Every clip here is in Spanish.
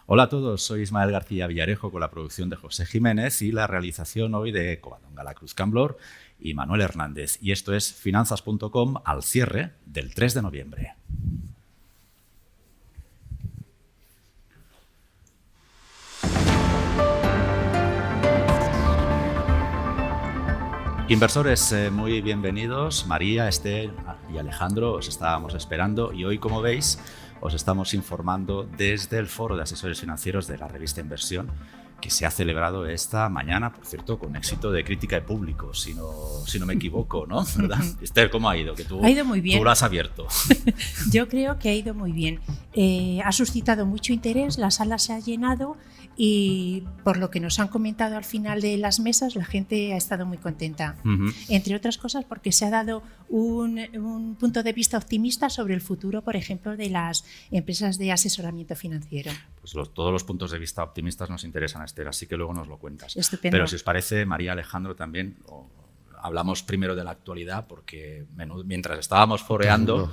Hola a todos, soy Ismael García Villarejo con la producción de José Jiménez y la realización hoy de Covadonga La Cruz Camblor y Manuel Hernández. Y esto es Finanzas.com al cierre del 3 de noviembre. Inversores, muy bienvenidos. María, Esther y Alejandro, os estábamos esperando y hoy, como veis, os estamos informando desde el Foro de Asesores Financieros de la revista Inversión, que se ha celebrado esta mañana, por cierto, con éxito de crítica de público, si no me equivoco, ¿no? ¿Verdad? Esther, ¿cómo ha ido? Que ha ido muy bien. Tú lo has abierto. Yo creo que ha ido muy bien. Ha suscitado mucho interés, la sala se ha llenado y por lo que nos han comentado al final de las mesas, la gente ha estado muy contenta. Entre otras cosas porque se ha dado un punto de vista optimista sobre el futuro, por ejemplo, de las empresas de asesoramiento financiero. Pues todos los puntos de vista optimistas nos interesan, Esther, así que luego nos lo cuentas. Estupendo. Pero si os parece, María, Alejandro, también hablamos primero de la actualidad, porque mientras estábamos foreando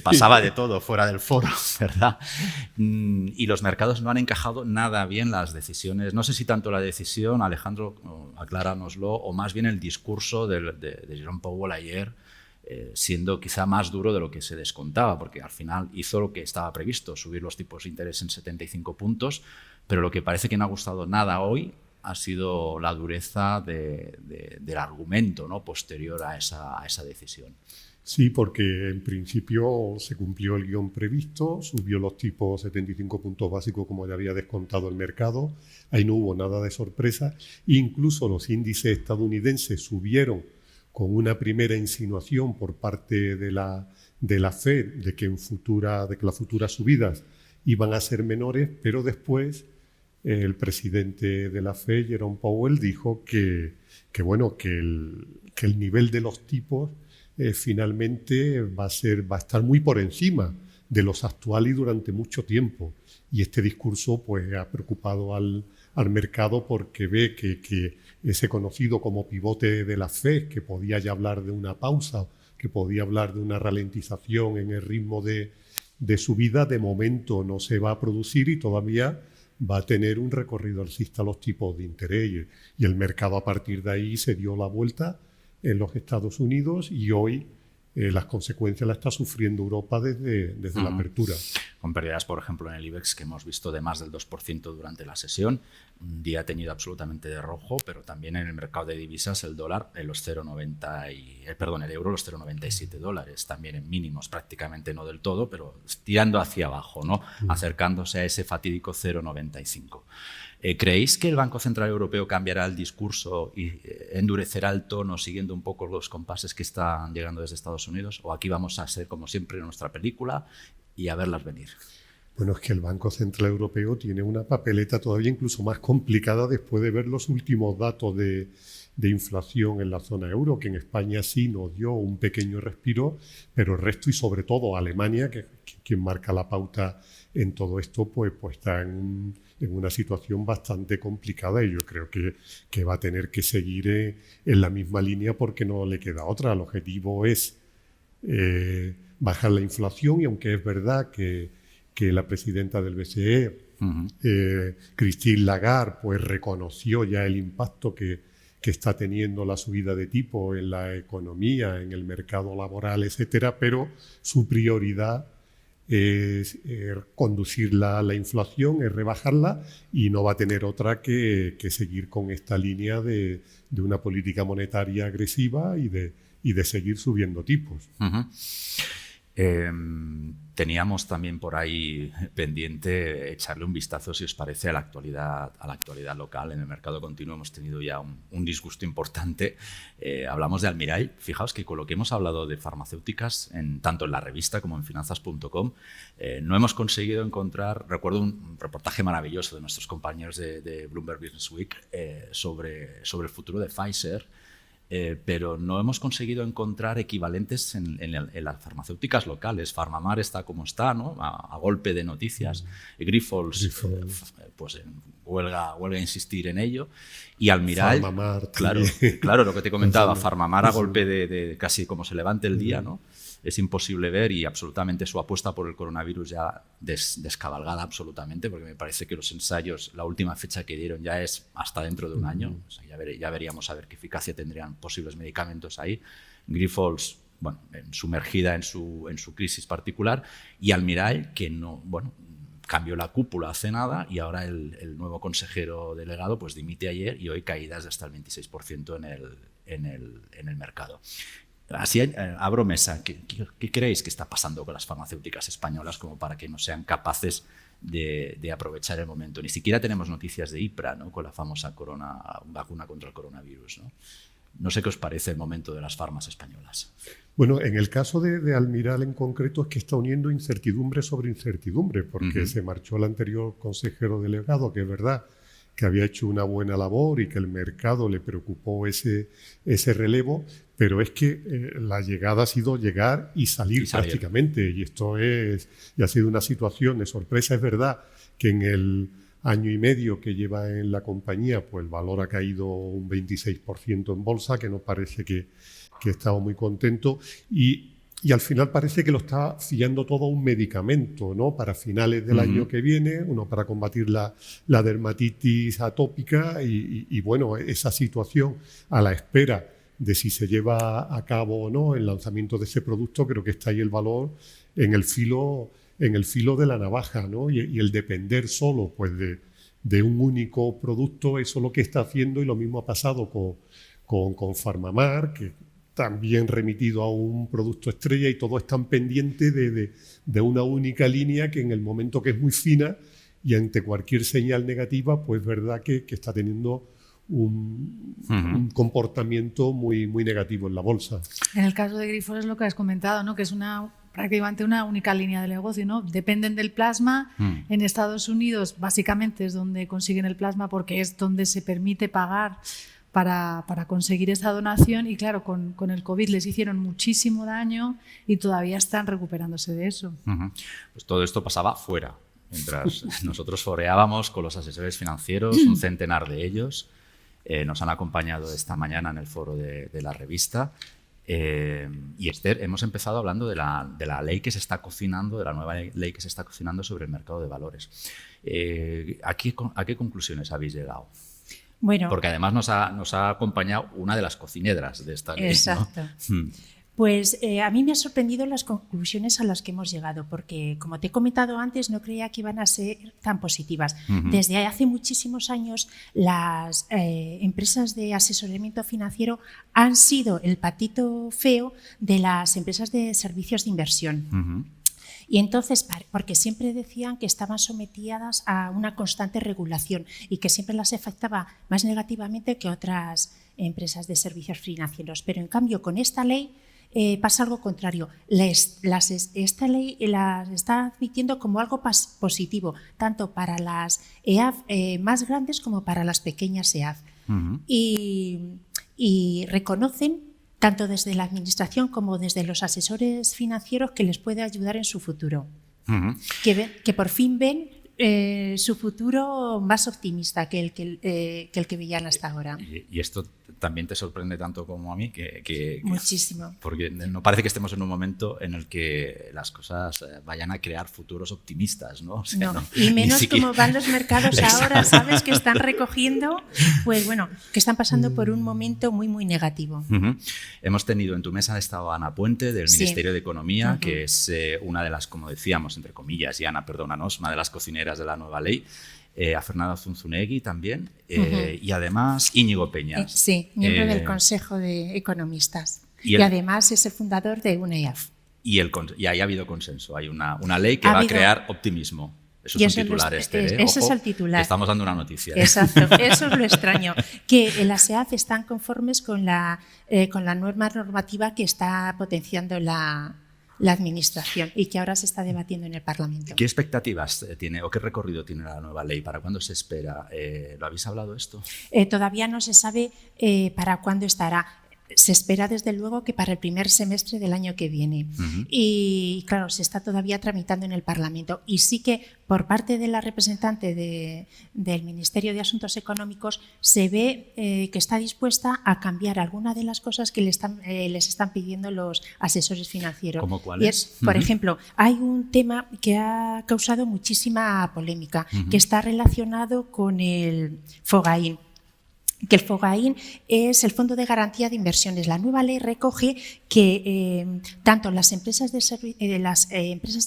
pasaba de todo fuera del foro, ¿verdad? Y los mercados no han encajado nada bien las decisiones. No sé si tanto la decisión, Alejandro, acláranoslo, o más bien el discurso de Jerome Powell ayer, siendo quizá más duro de lo que se descontaba, porque al final hizo lo que estaba previsto, subir los tipos de interés en 75 puntos, pero lo que parece que no ha gustado nada hoy ha sido la dureza del argumento, ¿no?, posterior a esa decisión. Sí, porque en principio se cumplió el guión previsto, subió los tipos 75 puntos básicos como ya había descontado el mercado, ahí no hubo nada de sorpresa, incluso los índices estadounidenses subieron con una primera insinuación por parte de la Fed de que las futuras subidas iban a ser menores, pero después el presidente de la Fed, Jerome Powell, dijo que el nivel de los tipos finalmente va a estar muy por encima de los actuales y durante mucho tiempo. Y este discurso pues ha preocupado al mercado porque ve que ese conocido como pivote de la Fed, que podía ya hablar de una pausa, que podía hablar de una ralentización en el ritmo de subida, de momento no se va a producir y todavía va a tener un recorrido alcista a los tipos de interés. Y el mercado a partir de ahí se dio la vuelta en los Estados Unidos y hoy las consecuencias las está sufriendo Europa desde la apertura. Con pérdidas, por ejemplo, en el IBEX que hemos visto de más del 2% durante la sesión. Un día teñido absolutamente de rojo, pero también en el mercado de divisas el dólar en los el euro los $0,97, también en mínimos, prácticamente no del todo, pero tirando hacia abajo, ¿no? Acercándose a ese fatídico 0,95. ¿Creéis que el Banco Central Europeo cambiará el discurso y endurecerá el tono siguiendo un poco los compases que están llegando desde Estados Unidos? ¿O aquí vamos a ser, como siempre, en nuestra película y a verlas venir? Bueno, es que el Banco Central Europeo tiene una papeleta todavía incluso más complicada después de ver los últimos datos de inflación en la zona euro, que en España sí nos dio un pequeño respiro, pero el resto y sobre todo Alemania, que quien marca la pauta en todo esto, pues está en una situación bastante complicada y yo creo que va a tener que seguir en la misma línea porque no le queda otra. El objetivo es bajar la inflación y aunque es verdad que la presidenta del BCE, Christine Lagarde, pues reconoció ya el impacto que está teniendo la subida de tipo en la economía, en el mercado laboral, etcétera, pero su prioridad es conducir la inflación, es rebajarla y no va a tener otra que seguir con esta línea de una política monetaria agresiva y de seguir subiendo tipos. Teníamos también por ahí pendiente echarle un vistazo, si os parece, a la actualidad local. En el mercado continuo hemos tenido ya un disgusto importante. Hablamos de Almirall. Fijaos que con lo que hemos hablado de farmacéuticas, tanto en la revista como en Finanzas.com, no hemos conseguido encontrar, recuerdo un reportaje maravilloso de nuestros compañeros de Bloomberg Business Week sobre el futuro de Pfizer, pero no hemos conseguido encontrar equivalentes en las farmacéuticas locales. Farmamar está como está, ¿no?, a golpe de noticias. Grifols pues huelga a insistir en ello. Y Almirall, Farmamar, claro, lo que te comentaba, Farmamar a golpe de casi como se levante el día, ¿no? es imposible ver, y absolutamente su apuesta por el coronavirus ya descabalgada absolutamente, porque me parece que los ensayos, la última fecha que dieron ya es hasta dentro de un año. O sea, ya veríamos a ver qué eficacia tendrían posibles medicamentos ahí. Grifols, bueno, sumergida en su crisis particular, y Almirall, que no, bueno, cambió la cúpula hace nada, y ahora el nuevo consejero delegado pues dimite ayer, y hoy caídas de hasta el 26% en el mercado. Así abro mesa. ¿Qué creéis que está pasando con las farmacéuticas españolas como para que no sean capaces de aprovechar el momento? Ni siquiera tenemos noticias de IPRA, ¿no?, con la famosa vacuna contra el coronavirus, ¿no? No sé qué os parece el momento de las farmas españolas. Bueno, en el caso de Almirall en concreto es que está uniendo incertidumbre sobre incertidumbre, porque se marchó el anterior consejero delegado, que es verdad que había hecho una buena labor y que el mercado le preocupó ese relevo, pero es que la llegada ha sido llegar y salir prácticamente, y esto ha sido una situación de sorpresa. Es verdad que en el año y medio que lleva en la compañía, pues el valor ha caído un 26% en bolsa, que nos parece que estaba muy contento, y al final parece que lo está fiando todo a un medicamento, ¿no?, para finales del año que viene, uno para combatir la dermatitis atópica, y bueno, esa situación a la espera de si se lleva a cabo o no el lanzamiento de ese producto, creo que está ahí el valor en el filo de la navaja, ¿no? Y el depender solo pues de un único producto, eso es lo que está haciendo, y lo mismo ha pasado con Farmamar, que también remitido a un producto estrella, y todos están pendientes de una única línea que en el momento que es muy fina y ante cualquier señal negativa, pues verdad que está teniendo un comportamiento muy, muy negativo en la bolsa. En el caso de Grifols es lo que has comentado, ¿no?, que es prácticamente una única línea de negocio, ¿no? Dependen del plasma. En Estados Unidos básicamente es donde consiguen el plasma, porque es donde se permite pagar para conseguir esta donación, y claro, con el COVID les hicieron muchísimo daño y todavía están recuperándose de eso. Pues todo esto pasaba fuera, mientras nosotros foreábamos con los asesores financieros, un centenar de ellos. Nos han acompañado esta mañana en el foro de la revista. Y Esther, hemos empezado hablando de la ley que se está cocinando, de la nueva ley que se está cocinando sobre el mercado de valores. ¿A qué conclusiones habéis llegado? Bueno, porque además nos ha acompañado una de las cocineras de esta ley. Exacto. ¿No? Pues a mí me han sorprendido las conclusiones a las que hemos llegado, porque como te he comentado antes, no creía que iban a ser tan positivas. Desde hace muchísimos años las empresas de asesoramiento financiero han sido el patito feo de las empresas de servicios de inversión. Y entonces, porque siempre decían que estaban sometidas a una constante regulación y que siempre las afectaba más negativamente que otras empresas de servicios financieros. Pero en cambio, con esta ley pasa algo contrario. Esta ley la está admitiendo como algo positivo, tanto para las EAF más grandes como para las pequeñas EAF. Y reconocen, tanto desde la administración como desde los asesores financieros, que les puede ayudar en su futuro. Que por fin ven su futuro más optimista que el que veían hasta ahora. Y esto también te sorprende tanto como a mí, muchísimo. Porque no parece que estemos en un momento en el que las cosas vayan a crear futuros optimistas, ¿no? O sea, no. Y menos como van los mercados ahora, ¿sabes? Que están recogiendo, pues bueno, que están pasando por un momento muy, muy negativo. Hemos tenido en tu mesa, ha estado Ana Puente, del Ministerio de Economía, que es una de las, como decíamos, entre comillas, y Ana, perdónanos, una de las cocineras de la nueva ley. A Fernando Zunzunegui también, y además Íñigo Peñas. Sí, miembro del Consejo de Economistas. Y además es el fundador de una EAF. Y ahí ha habido consenso. Hay una ley que va a crear optimismo. Eso es un titular, Esther. Ese es el titular. Estamos dando una noticia. Exacto, eso es lo extraño. Que las EAF están conformes con la nueva normativa que está potenciando la administración y que ahora se está debatiendo en el Parlamento. ¿Qué expectativas tiene o qué recorrido tiene la nueva ley? ¿Para cuándo se espera? ¿Lo habéis hablado esto? Todavía no se sabe para cuándo estará. se espera desde luego que para el primer semestre del año que viene. Y claro, se está todavía tramitando en el Parlamento. Y sí que por parte de la representante del Ministerio de Asuntos Económicos se ve que está dispuesta a cambiar alguna de las cosas que les están pidiendo los asesores financieros. ¿Cómo cuáles? Por ejemplo, hay un tema que ha causado muchísima polémica, que está relacionado con el FOGAIN. Que el FOGAIN es el Fondo de Garantía de Inversiones. La nueva ley recoge que tanto las empresas de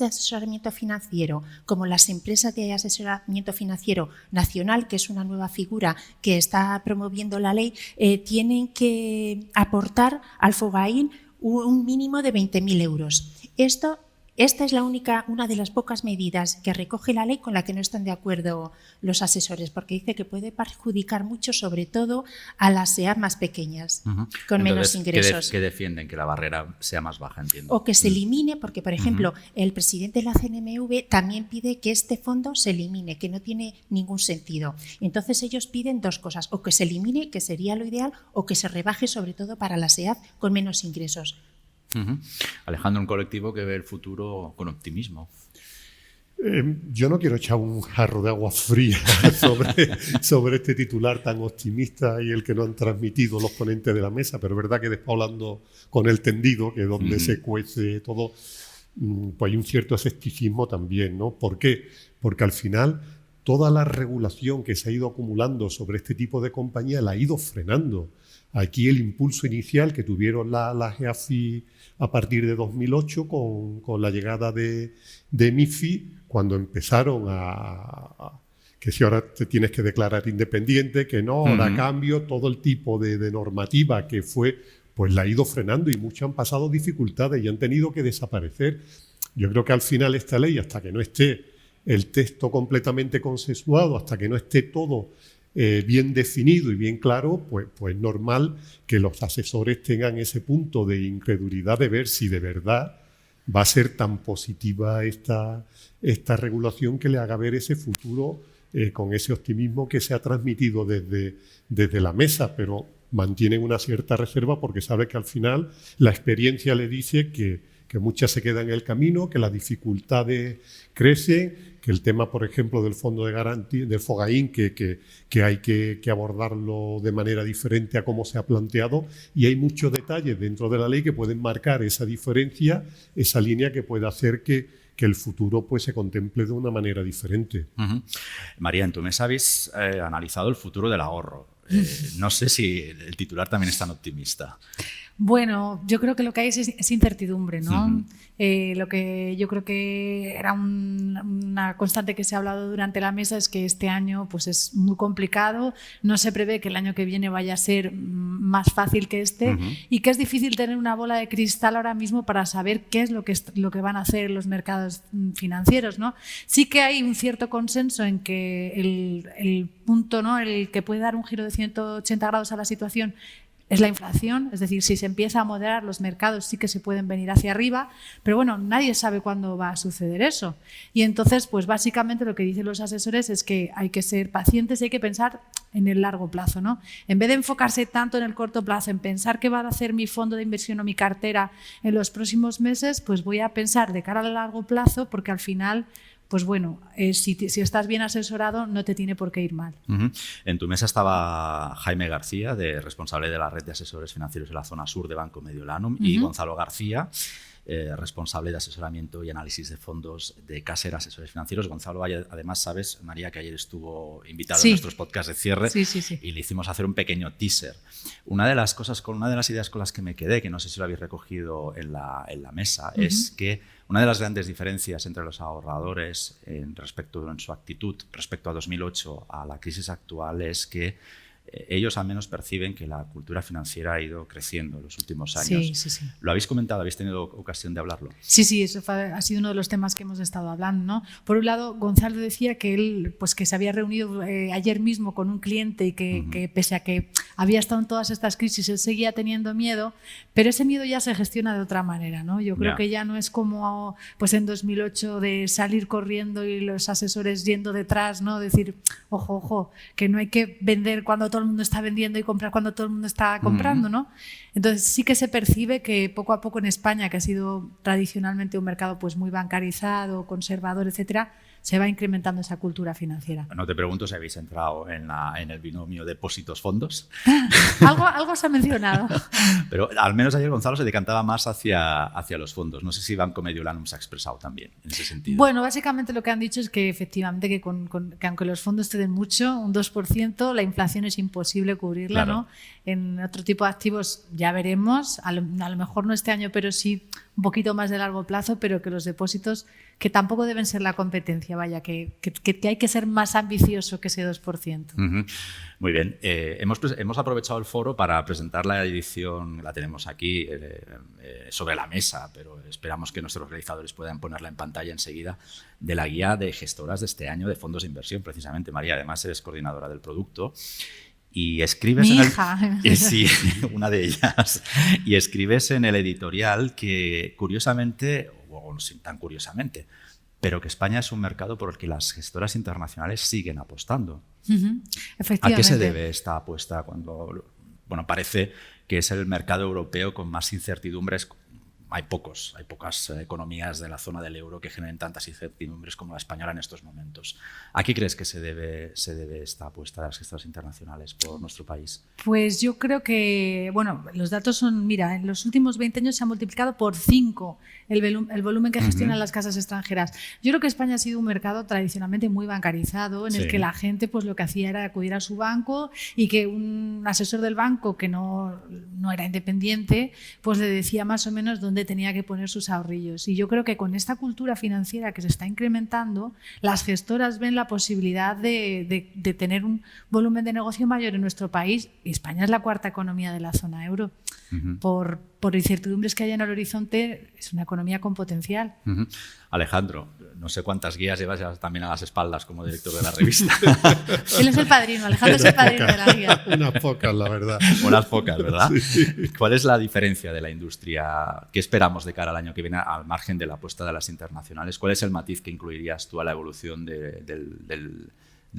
asesoramiento financiero como las empresas de asesoramiento financiero nacional, que es una nueva figura que está promoviendo la ley, tienen que aportar al FOGAIN un mínimo de 20.000 euros. Esta es una de las pocas medidas que recoge la ley con la que no están de acuerdo los asesores, porque dice que puede perjudicar mucho, sobre todo a las SEAD más pequeñas, con menos ingresos. ¿Qué defienden? Que la barrera sea más baja, entiendo. O que se elimine, porque, por ejemplo, el presidente de la CNMV también pide que este fondo se elimine, que no tiene ningún sentido. Entonces ellos piden dos cosas, o que se elimine, que sería lo ideal, o que se rebaje, sobre todo para la SEAD con menos ingresos. Alejandro, un colectivo que ve el futuro con optimismo. Yo no quiero echar un jarro de agua fría sobre este titular tan optimista y el que nos han transmitido los ponentes de la mesa, pero es verdad que después hablando con el tendido, que es donde se cuece todo, pues hay un cierto escepticismo también, ¿no? ¿Por qué? Porque al final toda la regulación que se ha ido acumulando sobre este tipo de compañía la ha ido frenando. Aquí el impulso inicial que tuvieron las EAFI a partir de 2008 con la llegada de MiFID, cuando empezaron que si ahora te tienes que declarar independiente, que no, ahora cambio, todo el tipo de normativa que fue, pues la ha ido frenando y muchos han pasado dificultades y han tenido que desaparecer. Yo creo que al final esta ley, hasta que no esté el texto completamente consensuado, hasta que no esté todo bien definido y bien claro, pues es normal que los asesores tengan ese punto de incredulidad de ver si de verdad va a ser tan positiva esta regulación que le haga ver ese futuro con ese optimismo que se ha transmitido desde la mesa, pero mantienen una cierta reserva porque sabe que al final la experiencia le dice que muchas se quedan en el camino, que las dificultades crecen, que el tema, por ejemplo, del fondo de garantía, del FOGAIN, que hay que abordarlo de manera diferente a cómo se ha planteado, y hay muchos detalles dentro de la ley que pueden marcar esa diferencia, esa línea que puede hacer que el futuro pues se contemple de una manera diferente. María, en tu mesa habéis analizado el futuro del ahorro. No sé si el titular también es tan optimista. Bueno, yo creo que lo que hay es incertidumbre, ¿no? Lo que yo creo que era una constante que se ha hablado durante la mesa es que este año pues es muy complicado, no se prevé que el año que viene vaya a ser más fácil que este y que es difícil tener una bola de cristal ahora mismo para saber qué es lo que van a hacer los mercados financieros, ¿no? Sí que hay un cierto consenso en que el punto, ¿no?, el que puede dar un giro de 180 grados a la situación es la inflación, es decir, si se empieza a moderar los mercados sí que se pueden venir hacia arriba, pero bueno, nadie sabe cuándo va a suceder eso. Y entonces, pues básicamente lo que dicen los asesores es que hay que ser pacientes y hay que pensar en el largo plazo, ¿no? En vez de enfocarse tanto en el corto plazo, en pensar qué va a hacer mi fondo de inversión o mi cartera en los próximos meses, pues voy a pensar de cara al largo plazo, porque al final pues bueno, si estás bien asesorado no te tiene por qué ir mal. En tu mesa estaba Jaime García, responsable de la red de asesores financieros de la zona sur de Banco Mediolanum, y Gonzalo García, responsable de asesoramiento y análisis de fondos de Caser Asesores Financieros. Gonzalo, además, sabes, María, que ayer estuvo invitado en nuestros podcasts de cierre y le hicimos hacer un pequeño teaser. Una de las ideas con las que me quedé, que no sé si lo habéis recogido en la mesa, es que una de las grandes diferencias entre los ahorradores en su actitud respecto a 2008, a la crisis actual, es que ellos al menos perciben que la cultura financiera ha ido creciendo en los últimos años. Sí. ¿Lo habéis comentado? ¿Habéis tenido ocasión de hablarlo? Sí, eso ha sido uno de los temas que hemos estado hablando, ¿no? Por un lado, Gonzalo decía que él pues que se había reunido ayer mismo con un cliente y que pese a que había estado en todas estas crisis, él seguía teniendo miedo, pero ese miedo ya se gestiona de otra manera, ¿no? Yo creo que ya no es como pues en 2008 de salir corriendo y los asesores yendo detrás, ¿no? Decir, ojo, que no hay que vender cuando todo el mundo está vendiendo y comprar cuando todo el mundo está comprando, ¿no? Entonces sí que se percibe que poco a poco en España, que ha sido tradicionalmente un mercado pues muy bancarizado, conservador, etcétera, se va incrementando esa cultura financiera. No te pregunto si habéis entrado en el binomio depósitos-fondos. Algo se ha mencionado. Pero al menos ayer Gonzalo se decantaba más hacia los fondos. No sé si Banco Mediolanum se ha expresado también en ese sentido. Bueno, básicamente lo que han dicho es que efectivamente que aunque los fondos te den mucho, un 2%, la inflación es imposible cubrirla, Claro. ¿no? En otro tipo de activos ya veremos, a lo mejor no este año, pero sí un poquito más de largo plazo, pero que los depósitos, que tampoco deben ser la competencia, vaya, que hay que ser más ambicioso que ese 2%. Muy bien. Hemos aprovechado el foro para presentar la edición, la tenemos aquí sobre la mesa, pero esperamos que nuestros realizadores puedan ponerla en pantalla enseguida, de la guía de gestoras de este año de fondos de inversión, precisamente. María, además eres coordinadora del producto. Y escribes Mi hija. Sí, una de ellas. Y escribes en el editorial que, curiosamente, o no tan curiosamente, pero que España es un mercado por el que las gestoras internacionales siguen apostando. Efectivamente. ¿A qué se debe esta apuesta cuando, bueno, parece que es el mercado europeo con más incertidumbres? Hay pocas economías de la zona del euro que generen tantas incertidumbres como la española en estos momentos. ¿A qué crees que se debe esta apuesta de las gestoras internacionales por nuestro país? Pues yo creo que, bueno, los datos son, mira, en los últimos 20 años se ha multiplicado por 5 el volumen que gestionan las casas extranjeras. Yo creo que España ha sido un mercado tradicionalmente muy bancarizado, en el que la gente pues lo que hacía era acudir a su banco y que un asesor del banco que no era independiente, pues le decía más o menos dónde tenía que poner sus ahorrillos. Y yo creo que con esta cultura financiera que se está incrementando, las gestoras ven la posibilidad de tener un volumen de negocio mayor en nuestro país. Y España es la cuarta economía de la zona euro. Por incertidumbres que hay en el horizonte, es una economía con potencial. Alejandro, no sé cuántas guías llevas también a las espaldas como director de la revista. Él es el padrino, Alejandro es el padrino de la guía. Unas pocas, la verdad. Unas pocas, ¿verdad? Sí. ¿Cuál es la diferencia de la industria? ¿Qué esperamos de cara al año que viene, al margen de la apuesta de las internacionales? ¿Cuál es el matiz que incluirías tú a la evolución del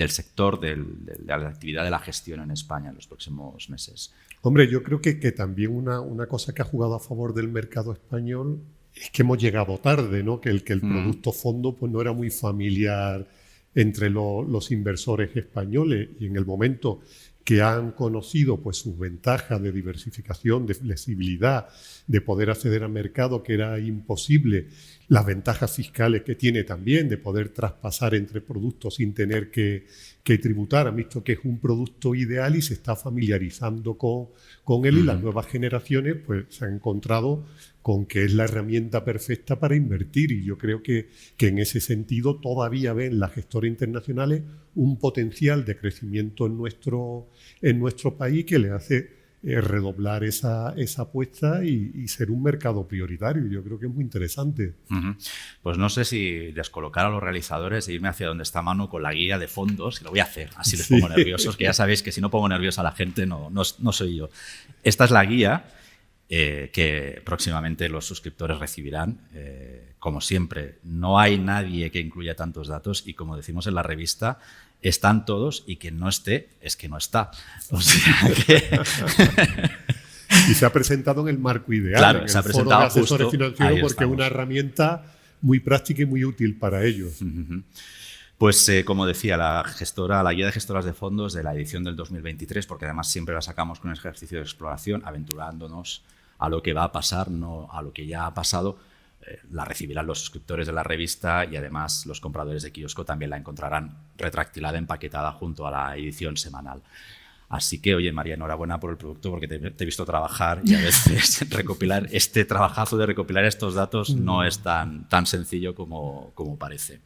sector, de la actividad de la gestión en España en los próximos meses? Hombre, yo creo que también una cosa que ha jugado a favor del mercado español es que hemos llegado tarde, ¿no? Que el producto fondo pues no era muy familiar entre los inversores españoles, y en el momento que han conocido pues sus ventajas de diversificación, de flexibilidad, de poder acceder al mercado que era imposible, las ventajas fiscales que tiene también de poder traspasar entre productos sin tener que tributar, han visto que es un producto ideal y se está familiarizando con él, y las nuevas generaciones pues se han encontrado con que es la herramienta perfecta para invertir, y yo creo que en ese sentido todavía ven las gestoras internacionales un potencial de crecimiento en nuestro país que le hace redoblar esa apuesta y ser un mercado prioritario. Yo creo que es muy interesante. Pues no sé si descolocar a los realizadores e irme hacia donde está Manu con la guía de fondos, que lo voy a hacer, así les pongo nerviosos, que ya sabéis que si no pongo nerviosa a la gente no soy yo. Esta es la guía que próximamente los suscriptores recibirán. Como siempre, no hay nadie que incluya tantos datos, y como decimos en la revista, están todos, y quien no esté es que no está. O sea que... Y se ha presentado en el marco ideal, claro, en se ha el presentado foro de asesores justo, financieros, porque es una herramienta muy práctica y muy útil para ellos. Pues como decía, la guía de gestoras de fondos de la edición del 2023, porque además siempre la sacamos con un ejercicio de exploración, aventurándonos a lo que va a pasar, no a lo que ya ha pasado. La recibirán los suscriptores de la revista, y además los compradores de kiosco también la encontrarán retractilada, empaquetada junto a la edición semanal. Así que, oye, María, enhorabuena por el producto, porque te he visto trabajar, y a veces recopilar este trabajazo de recopilar estos datos no es tan sencillo como parece.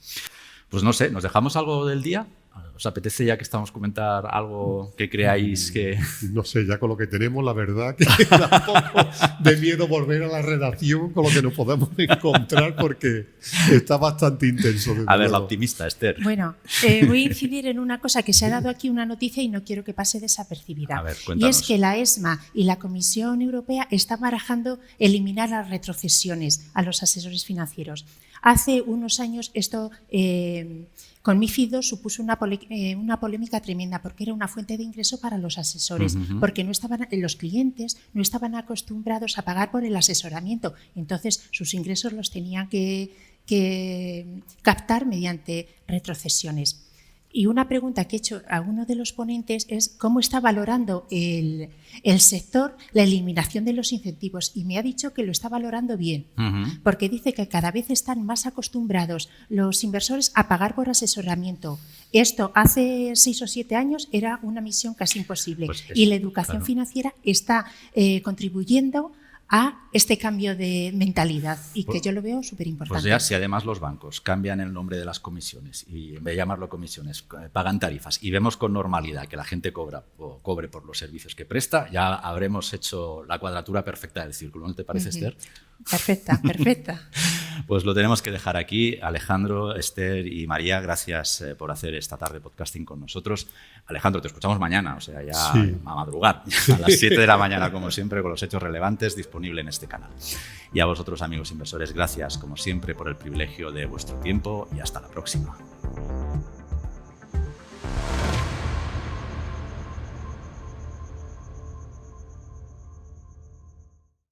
Pues no sé, ¿nos dejamos algo del día? ¿Os apetece, ya que estamos, comentar algo que creáis que...? No sé, ya con lo que tenemos, la verdad que da un poco de miedo volver a la redacción con lo que nos podemos encontrar, porque está bastante intenso. A ver, la optimista, Esther. Bueno, voy a incidir en una cosa que se ha dado aquí, una noticia, y no quiero que pase desapercibida. A ver, y cuéntanos. es que la ESMA y la Comisión Europea están barajando eliminar las retrocesiones a los asesores financieros. Hace unos años esto con MiFID II supuso una polémica tremenda porque era una fuente de ingreso para los asesores, porque los clientes no estaban acostumbrados a pagar por el asesoramiento, entonces sus ingresos los tenían que captar mediante retrocesiones. Y una pregunta que he hecho a uno de los ponentes es cómo está valorando el sector la eliminación de los incentivos, y me ha dicho que lo está valorando bien, porque dice que cada vez están más acostumbrados los inversores a pagar por asesoramiento. Esto hace 6 o 7 años era una misión casi imposible, y la educación financiera está contribuyendo a este cambio de mentalidad, y que yo lo veo súper importante. Pues ya, si además los bancos cambian el nombre de las comisiones y en vez de llamarlo comisiones pagan tarifas, y vemos con normalidad que la gente cobre por los servicios que presta, ya habremos hecho la cuadratura perfecta del círculo, ¿no te parece, Esther? Perfecta, perfecta. Pues lo tenemos que dejar aquí. Alejandro, Esther y María, gracias por hacer esta tarde podcasting con nosotros. Alejandro, te escuchamos mañana, o sea, ya a madrugar, a las 7 de la mañana, como siempre, con los hechos relevantes, disponible en este canal. Y a vosotros, amigos inversores, gracias, como siempre, por el privilegio de vuestro tiempo, y hasta la próxima.